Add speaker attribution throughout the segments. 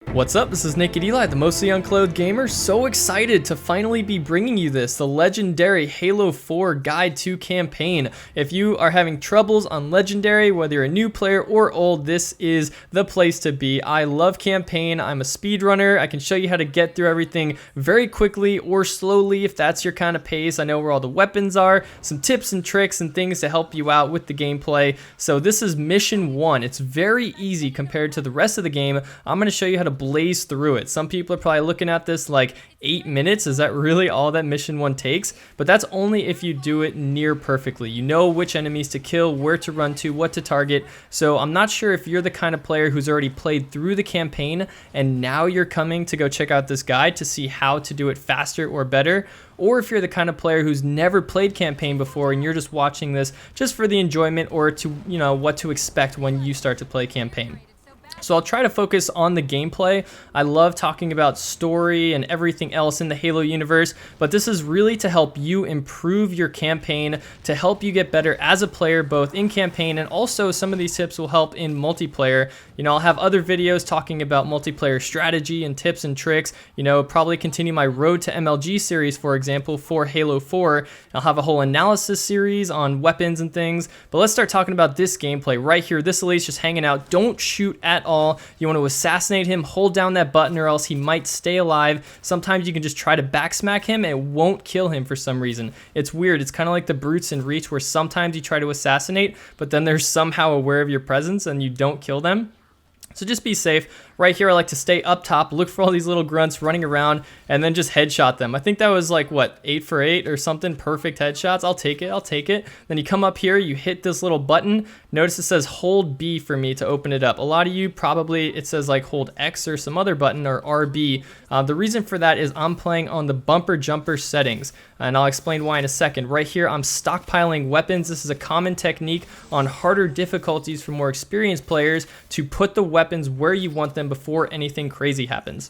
Speaker 1: What's up, this is Nak3d Eli, the mostly unclothed gamer. So excited to finally be bringing you this, the legendary Halo 4 Guide to Campaign. If you are having troubles on Legendary, whether you're a new player or old, this is the place to be. I love campaign, I'm a speedrunner, I can show you how to get through everything very quickly or slowly if that's your kind of pace. I know where all the weapons are, some tips and tricks and things to help you out with the gameplay. So this is mission 1, it's very easy compared to the rest of the game. I'm going to show you how to blaze through it. Some people are probably looking at this like 8 minutes. Is that really all that mission 1 takes? But that's only if you do it near perfectly. You know which enemies to kill, where to run to, what to target. So I'm not sure if you're the kind of player who's already played through the campaign and now you're coming to go check out this guide to see how to do it faster or better, or if you're the kind of player who's never played campaign before and you're just watching this just for the enjoyment or to, you know, what to expect when you start to play campaign. So I'll try to focus on the gameplay. I love talking about story and everything else in the Halo universe, but this is really to help you improve your campaign, to help you get better as a player, both in campaign and also some of these tips will help in multiplayer. You know, I'll have other videos talking about multiplayer strategy and tips and tricks. You know, probably continue my Road to MLG series, for example, for Halo 4. I'll have a whole analysis series on weapons and things, but let's start talking about this gameplay right here. This elite's just hanging out. Don't shoot at all. You want to assassinate him, hold down that button or else he might stay alive. Sometimes you can just try to backsmack him and it won't kill him for some reason. It's weird. It's kind of like the brutes in Reach where sometimes you try to assassinate, but then they're somehow aware of your presence and you don't kill them. So just be safe. Right here, I like to stay up top, look for all these little grunts running around, and then just headshot them. I think that was like, what, 8 for 8 or something? Perfect headshots. I'll take it. I'll take it. Then you come up here, you hit this little button. Notice it says hold B for me to open it up. A lot of you probably, it says like hold X or some other button or RB. The reason for that is I'm playing on the bumper jumper settings, and I'll explain why in a second. Right here, I'm stockpiling weapons. This is a common technique on harder difficulties for more experienced players to put the weapons where you want them before anything crazy happens.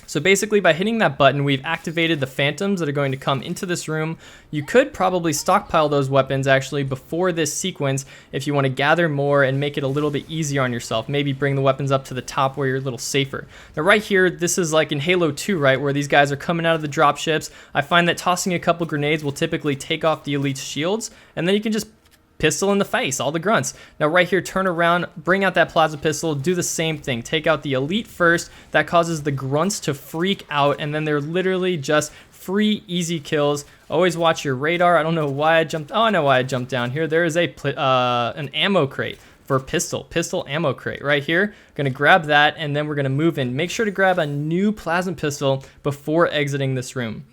Speaker 1: So basically by hitting that button, we've activated the phantoms that are going to come into this room. You could probably stockpile those weapons actually before this sequence if you want to gather more and make it a little bit easier on yourself. Maybe bring the weapons up to the top where you're a little safer. Now right here, this is like in Halo 2, right, where these guys are coming out of the dropships. I find that tossing a couple grenades will typically take off the elite's shields, and then you can just pistol in the face, all the grunts. Now right here, turn around, bring out that plasma pistol, do the same thing. Take out the elite first. That causes the grunts to freak out, and then they're literally just free, easy kills. Always watch your radar. I don't know why I jumped. Oh, I know why I jumped down here. There is an ammo crate for pistol ammo crate right here. Gonna grab that, and then we're gonna move in. Make sure to grab a new plasma pistol before exiting this room.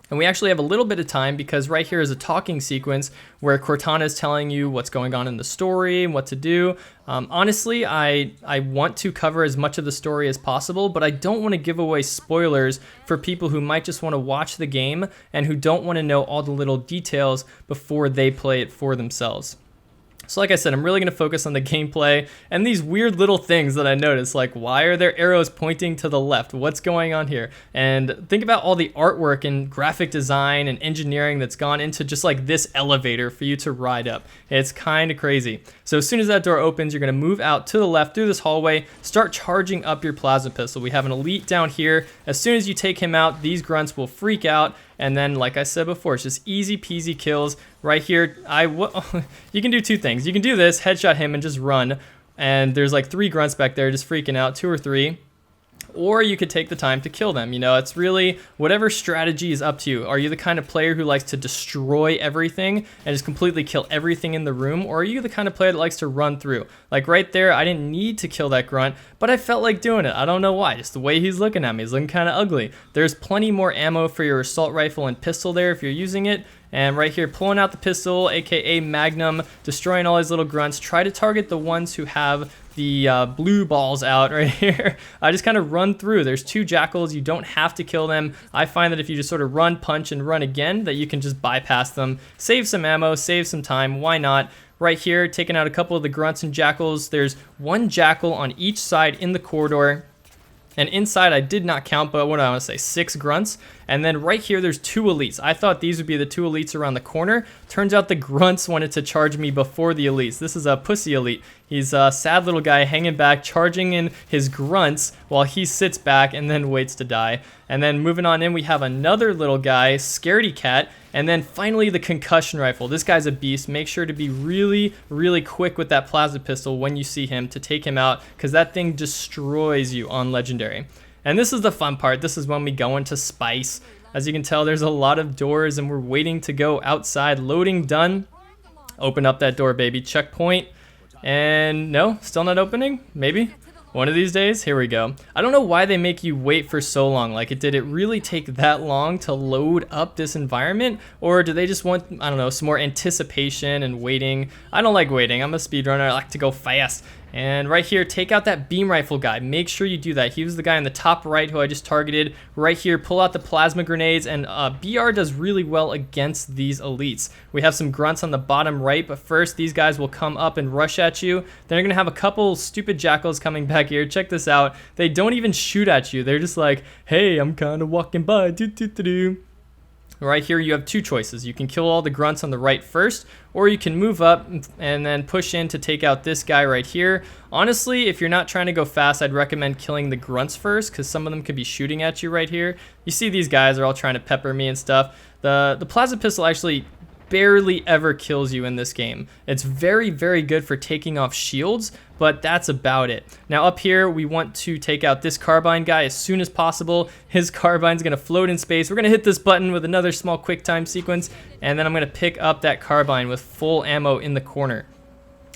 Speaker 1: And we actually have a little bit of time because right here is a talking sequence where Cortana is telling you what's going on in the story and what to do. Honestly, I want to cover as much of the story as possible, but I don't want to give away spoilers for people who might just want to watch the game and who don't want to know all the little details before they play it for themselves. So like I said, I'm really going to focus on the gameplay and these weird little things that I noticed, like why are there arrows pointing to the left? What's going on here? And think about all the artwork and graphic design and engineering that's gone into just like this elevator for you to ride up. It's kind of crazy. So as soon as that door opens, you're going to move out to the left through this hallway, start charging up your plasma pistol. We have an elite down here. As soon as you take him out, these grunts will freak out. And then, like I said before, it's just easy peasy kills. Right here, you can do two things. You can do this, headshot him and just run. And there's like 3 grunts back there just freaking out, 2 or 3. Or you could take the time to kill them. You know, it's really whatever strategy is up to you. Are you the kind of player who likes to destroy everything and just completely kill everything in the room? Or are you the kind of player that likes to run through? Like right there, I didn't need to kill that grunt, but I felt like doing it. I don't know why, just the way he's looking at me. He's looking kind of ugly. There's plenty more ammo for your assault rifle and pistol there if you're using it. And right here, pulling out the pistol, aka Magnum, destroying all these little grunts. Try to target the ones who have the blue balls out right here. I just kind of run through. There's 2 jackals. You don't have to kill them. I find that if you just sort of run, punch, and run again, that you can just bypass them. Save some ammo, save some time. Why not? Right here, taking out a couple of the grunts and jackals. There's 1 jackal on each side in the corridor. And inside, I did not count, but what do I want to say, 6 grunts. And then right here, there's 2 elites. I thought these would be the 2 elites around the corner. Turns out the grunts wanted to charge me before the elites. This is a pussy elite. He's a sad little guy hanging back, charging in his grunts while he sits back and then waits to die. And then moving on in, we have another little guy, Scaredy Cat. And then finally, the concussion rifle. This guy's a beast. Make sure to be really, really quick with that plasma pistol when you see him to take him out, because that thing destroys you on Legendary. And this is the fun part. This is when we go into Spice. As you can tell, there's a lot of doors and we're waiting to go outside. Loading done. Open up that door, baby. Checkpoint. And no, still not opening? Maybe? One of these days? Here we go. I don't know why they make you wait for so long. Like, did it really take that long to load up this environment? Or do they just want, I don't know, some more anticipation and waiting? I don't like waiting. I'm a speedrunner. I like to go fast. And right here, take out that beam rifle guy. Make sure you do that. He was the guy in the top right who I just targeted. Right here, pull out the plasma grenades, and BR does really well against these elites. We have some grunts on the bottom right, but first, these guys will come up and rush at you. Then you're gonna have a couple stupid jackals coming back here. Check this out. They don't even shoot at you. They're just like, hey, I'm kind of walking by. Right here, you have 2 choices. You can kill all the grunts on the right first, or you can move up and then push in to take out this guy right here. Honestly, if you're not trying to go fast, I'd recommend killing the grunts first, because some of them could be shooting at you right here. You see these guys are all trying to pepper me and stuff. The plasma pistol actually barely ever kills you in this game. It's very, very good for taking off shields, but that's about it. Now up here, we want to take out this carbine guy as soon as possible. His carbine's gonna float in space. We're gonna hit this button with another small quick time sequence, and then I'm gonna pick up that carbine with full ammo in the corner.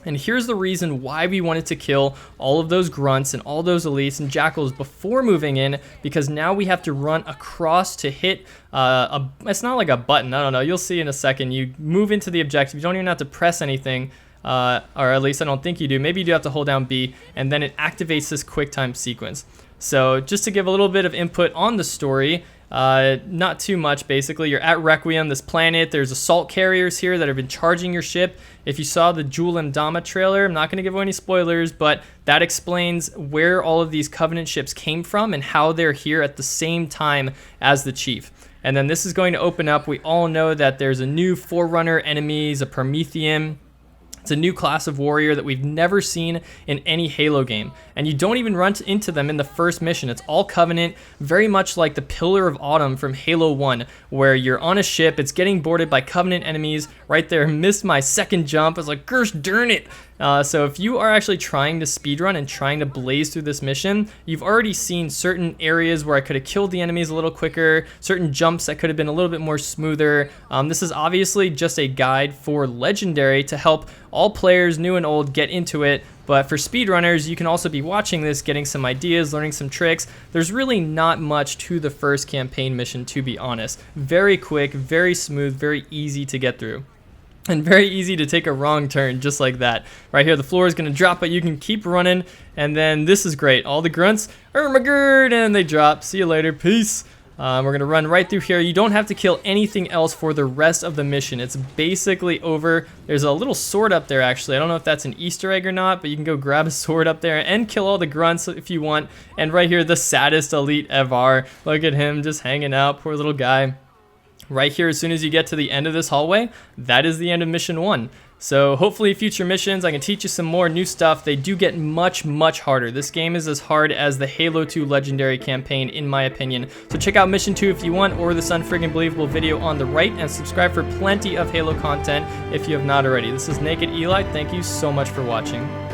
Speaker 1: And here's the reason why we wanted to kill all of those grunts and all those elites and jackals before moving in, because now we have to run across to hit it's not like a button, I don't know, you'll see in a second. You move into the objective, you don't even have to press anything, or at least I don't think you do. Maybe you do have to hold down B, and then it activates this quick time sequence. So just to give a little bit of input on the story, not too much basically. You're at Requiem, this planet. There's assault carriers here that have been charging your ship. If you saw the Jewel and Dama trailer, I'm not going to give away any spoilers, but that explains where all of these Covenant ships came from and how they're here at the same time as the Chief. And then this is going to open up. We all know that there's a new Forerunner enemies, a Promethean. It's a new class of warrior that we've never seen in any Halo game. And you don't even run into them in the first mission. It's all Covenant, very much like the Pillar of Autumn from Halo 1, where you're on a ship, it's getting boarded by Covenant enemies. Right there, missed my second jump. I was like, gosh darn it. So if you are actually trying to speedrun and trying to blaze through this mission, you've already seen certain areas where I could have killed the enemies a little quicker, certain jumps that could have been a little bit more smoother. This is obviously just a guide for Legendary to help all players, new and old, get into it. But for speedrunners, you can also be watching this, getting some ideas, learning some tricks. There's really not much to the first campaign mission, to be honest. Very quick, very smooth, very easy to get through. And very easy to take a wrong turn, just like that. Right here, the floor is going to drop, but you can keep running. And then this is great. All the grunts, oh my god, and they drop. See you later, peace. We're going to run right through here. You don't have to kill anything else for the rest of the mission. It's basically over. There's a little sword up there, actually. I don't know if that's an Easter egg or not, but you can go grab a sword up there and kill all the grunts if you want. And right here, the saddest elite ever. Look at him just hanging out, poor little guy. Right here, as soon as you get to the end of this hallway, that is the end of mission 1. So hopefully future missions, I can teach you some more new stuff. They do get much, much harder. This game is as hard as the Halo 2 Legendary campaign, in my opinion. So check out mission 2 if you want, or this unfriggin' believable video on the right, and subscribe for plenty of Halo content if you have not already. This is Nak3d Eli. Thank you so much for watching.